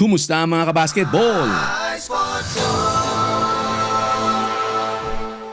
Kumusta mga kabasketball?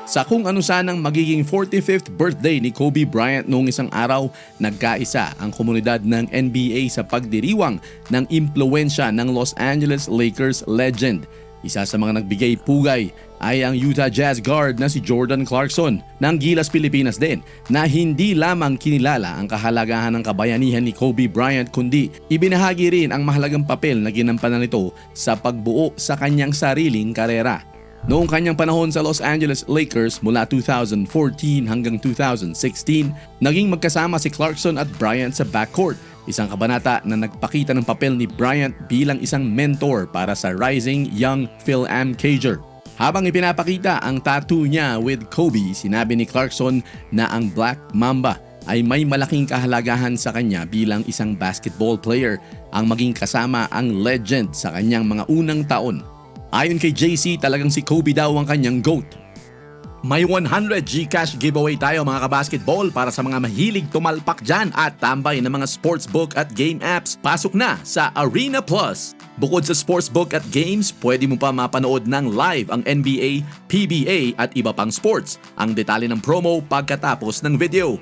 Sa kung ano sanang magiging 45th birthday ni Kobe Bryant noong isang araw, nagkaisa ang komunidad ng NBA sa pagdiriwang ng impluwensya ng Los Angeles Lakers legend. Isa sa mga nagbigay pugay ay ang Utah Jazz guard na si Jordan Clarkson ng Gilas Pilipinas din, na hindi lamang kinilala ang kahalagahan ng kabayanihan ni Kobe Bryant kundi ibinahagi rin ang mahalagang papel na ginampanan nito sa pagbuo sa kanyang sariling karera. Noong kanyang panahon sa Los Angeles Lakers mula 2014 hanggang 2016, naging magkasama si Clarkson at Bryant sa backcourt. Isang kabanata na nagpakita ng papel ni Bryant bilang isang mentor para sa rising young Phil Cager. Habang ipinapakita ang tattoo niya with Kobe, sinabi ni Clarkson na ang Black Mamba ay may malaking kahalagahan sa kanya bilang isang basketball player, ang maging kasama ang legend sa kanyang mga unang taon. Ayon kay JC, talagang si Kobe daw ang kanyang GOAT. May 100 GCash giveaway tayo mga kabasketball para sa mga mahilig tumalpak dyan at tambay ng mga sportsbook at game apps. Pasok na sa Arena Plus! Bukod sa sportsbook at games, pwede mo pa mapanood ng live ang NBA, PBA at iba pang sports. Ang detalye ng promo pagkatapos ng video.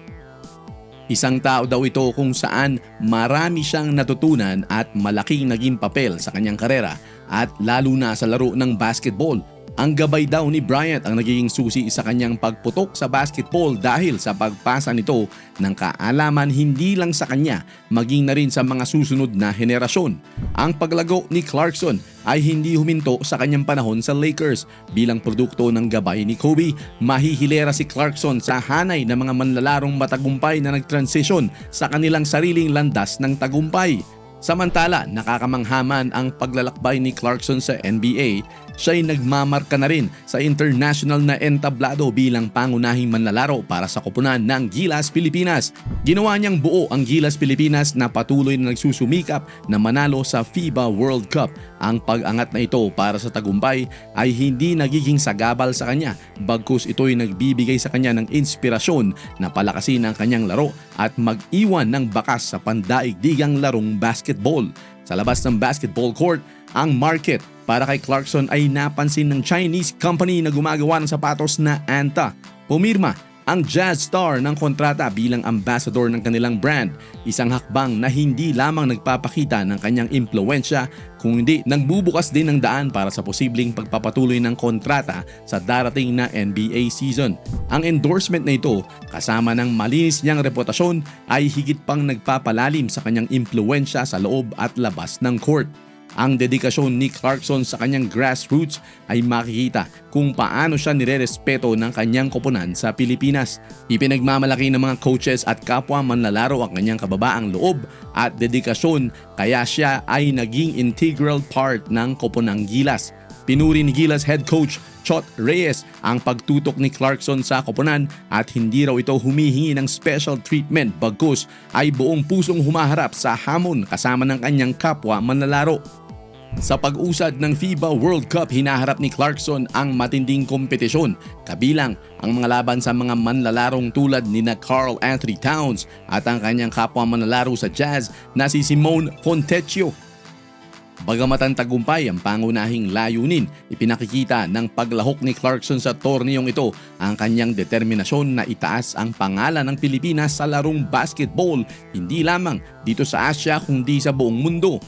Isang tao daw ito kung saan marami siyang natutunan at malaking naging papel sa kanyang karera, at lalo na sa laro ng basketball. Ang gabay daw ni Bryant ang nagiging susi sa kanyang pagputok sa basketball dahil sa pagpasa nito ng kaalaman hindi lang sa kanya, maging na rin sa mga susunod na henerasyon. Ang paglago ni Clarkson ay hindi huminto sa kanyang panahon sa Lakers. Bilang produkto ng gabay ni Kobe, mahihilera si Clarkson sa hanay ng mga manlalarong matagumpay na nagtransition sa kanilang sariling landas ng tagumpay. Samantala, nakakamanghaman ang paglalakbay ni Clarkson sa NBA. Siya'y nagmamarka na rin sa international na entablado bilang pangunahing manlalaro para sa koponan ng Gilas Pilipinas. Ginawa niyang buo ang Gilas Pilipinas na patuloy na nagsusumikap na manalo sa FIBA World Cup. Ang pag-angat na ito para sa tagumpay ay hindi nagiging sagabal sa kanya, bagkus ito'y nagbibigay sa kanya ng inspirasyon na palakasin ang kanyang laro at mag-iwan ng bakas sa pandaigdigang larong basketball. Sa labas ng basketball court, ang market para kay Clarkson ay napansin ng Chinese company na gumagawa ng sapatos na Anta. Pumirma ang Jazz star ng kontrata bilang ambassador ng kanilang brand, isang hakbang na hindi lamang nagpapakita ng kanyang impluwensya kundi nagbubukas din ng daan para sa posibleng pagpapatuloy ng kontrata sa darating na NBA season. Ang endorsement na ito, kasama ng malinis niyang reputasyon, ay higit pang nagpapalalim sa kanyang impluwensya sa loob at labas ng court. Ang dedikasyon ni Clarkson sa kanyang grassroots ay makikita kung paano siya nirerespeto ng kanyang koponan sa Pilipinas. Ipinagmamalaki ng mga coaches at kapwa manlalaro ang kanyang kababaang loob at dedikasyon, kaya siya ay naging integral part ng koponang Gilas. Pinuri ni Gilas head coach Chot Reyes ang pagtutok ni Clarkson sa koponan at hindi raw ito humihingi ng special treatment, bagkus ay buong pusong humaharap sa hamon kasama ng kanyang kapwa manlalaro. Sa pag-usad ng FIBA World Cup, hinaharap ni Clarkson ang matinding kompetisyon, kabilang ang mga laban sa mga manlalarong tulad ni na Karl Anthony Towns at ang kanyang kapwa manlalaro sa Jazz na si Simone Fontecchio. Bagamat ang tagumpay ang pangunahing layunin, ipinakikita ng paglahok ni Clarkson sa torneyong ito ang kanyang determinasyon na itaas ang pangalan ng Pilipinas sa larong basketball, hindi lamang dito sa Asia kundi sa buong mundo.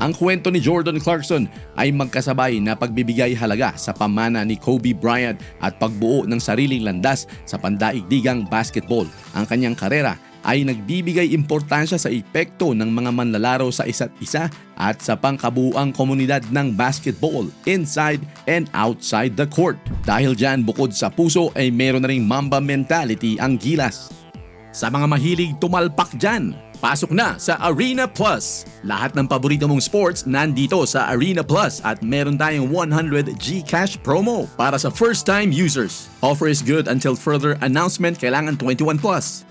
Ang kwento ni Jordan Clarkson ay magkasabay na pagbibigay halaga sa pamana ni Kobe Bryant at pagbuo ng sariling landas sa pandaigdigang basketball. Ang kanyang karera ay nagbibigay importansya sa epekto ng mga manlalaro sa isa't isa at sa pangkabuuang komunidad ng basketball inside and outside the court. Dahil dyan, bukod sa puso ay meron na ring Mamba mentality ang Gilas. Sa mga mahilig tumalpak dyan, pasok na sa Arena Plus! Lahat ng paborito mong sports nandito sa Arena Plus at meron tayong 100 GCash promo para sa first-time users. Offer is good until further announcement, kailangan 21+.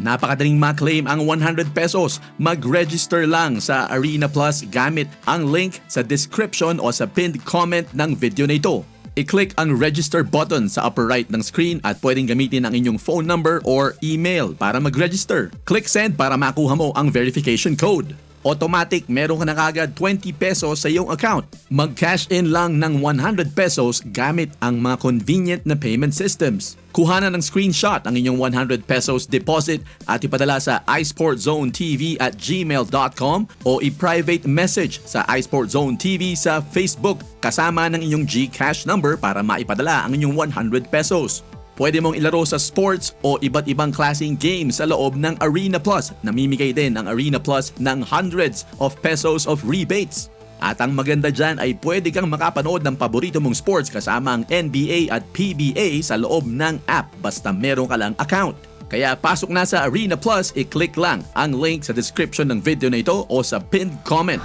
Napakadaling ma-claim ang 100 pesos. Mag-register lang sa Arena Plus gamit ang link sa description o sa pinned comment ng video na ito. I-click ang register button sa upper right ng screen at pwedeng gamitin ang inyong phone number or email para mag-register. Click send para makuha mo ang verification code. automatic meron ka na kagad 20 pesos sa iyong account. Mag-cash in lang ng 100 pesos gamit ang mga convenient na payment systems. Kuha na ng screenshot ang inyong 100 pesos deposit at ipadala sa iSportZoneTV@gmail.com o i-private message sa iSportZone TV sa Facebook kasama ng inyong GCash number para maipadala ang inyong 100 pesos. Pwede mong ilaro sa sports o iba't ibang klaseng games sa loob ng Arena Plus. Namimigay din ang Arena Plus ng hundreds of pesos of rebates. At ang maganda dyan ay pwede kang makapanood ng paborito mong sports kasama ang NBA at PBA sa loob ng app basta meron ka lang account. Kaya pasok na sa Arena Plus, i-click lang ang link sa description ng video na ito o sa pinned comment.